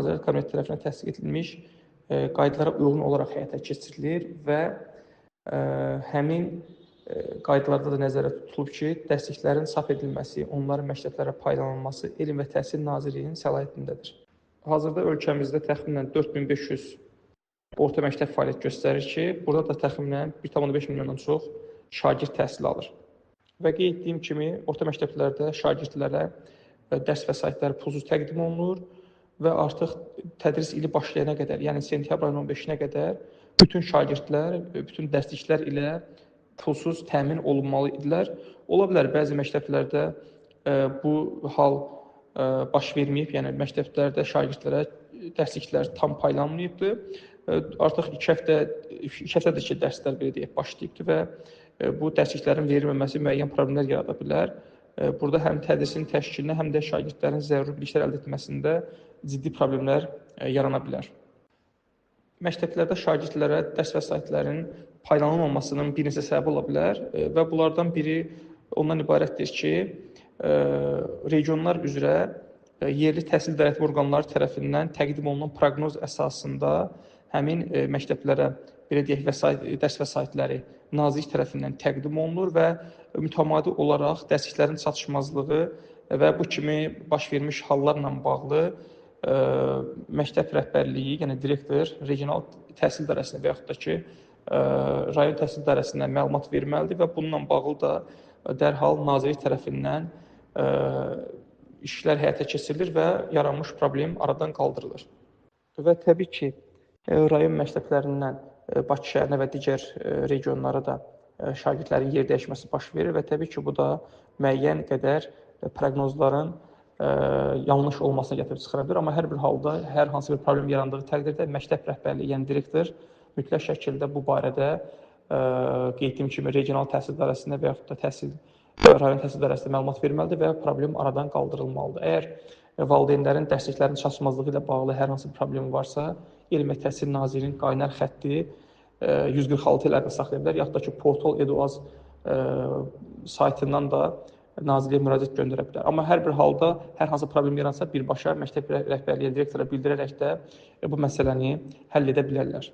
Nazirlər Kabineti tərəfindən təsdiq edilmiş qaydalara uyğun olaraq həyata keçirilir və həmin qaydalarda da nəzərdə tutulub ki, dərsliklərin çap edilməsi, onların məktəblərə paylanılması Elm və Təhsil Nazirliyinin səlahiyyətindədir. Hazırda ölkəmizdə təxminən 4500 orta məktəb fəaliyyət göstərir ki, burada da təxminən 1,5 milyondan çox şagird təhsil alır. Və qeyd etdiyim kimi, orta məktəblərdə şagirdlərə dərs vəsaitləri pulsuz təqdim olunur və artıq tədris ili başlayana qədər, yəni sentyabr ayının 15-nə qədər bütün şagirdlər, bütün dərsliklər ilə pulsuz təmin olunmalı idilər. Ola bilər bəzi məktəblərdə bu hal baş verməyib, yəni məktəblərdə şagirdlərə dərsliklər tam paylanmayıbdır. Artıq 2 həftədir ki, dərslər belə deyək başlayıbdır və bu dərsliklərin verilməməsi müəyyən problemlər yarada bilər. Burada həm tədrisin təşkilinə, həm də şagirdlərin zəruri biliklər əldə etməsində ciddi problemlər yarana bilər. Məktəblərdə şagirdlərə dərs vəsaitlərinin paylanılmamasının bir neçə səbəbi ola bilər və bunlardan biri ondan ibarətdir ki, regionlar üzrə yerli təhsil idarəetmə orqanları tərəfindən təqdim olunan proqnoz əsasında həmin məktəblərə belə deyək, dərs vəsaitləri nazirlik tərəfindən təqdim olunur və mütəmadi olaraq dərsliklərin çatışmazlığı və bu kimi baş vermiş hallarla bağlı məktəb rəhbərliyi, yəni direktor, regional təhsil idarəsinə və yaxud da ki, rayon təhsil idarəsinə məlumat verməlidir və bununla bağlı da dərhal nazirlik tərəfindən işlər həyata keçirilir və yaranmış problem aradan qaldırılır. Və təbii ki, rayon məktəblərindən Bakı şəhərinə və digər regionlara da şagirdlərin yer dəyişməsi baş verir və təbii ki, bu da müəyyən qədər proqnozların yanlış olmasına gətirib çıxara bilər. Amma hər bir halda, hər hansı bir problem yarandığı təqdirdə məktəb rəhbərliyi, yəni direktor mütləq şəkildə bu barədə qeyd etdiyim kimi regional təhsil idarəsinə və yaxud da rayon təhsil idarəsinə məlumat verməlidir və problem aradan qaldırılmalıdır. Əgər valideynlərin dərsliklərinin çatışmazlığı ilə bağlı hər hansı bir problem varsa, Elm və Təhsil Nazirliyinin qaynar xətti 146 ilə əlaqə saxlaya bilər, yaxud da ki, Portal.edu.az saytından da nazirliyə müraciət göndərə bilər. Amma hər bir halda hər hansı problem yaransa birbaşa məktəb rəhbərliyi direktora bildirərək də bu məsələni həll edə bilərlər.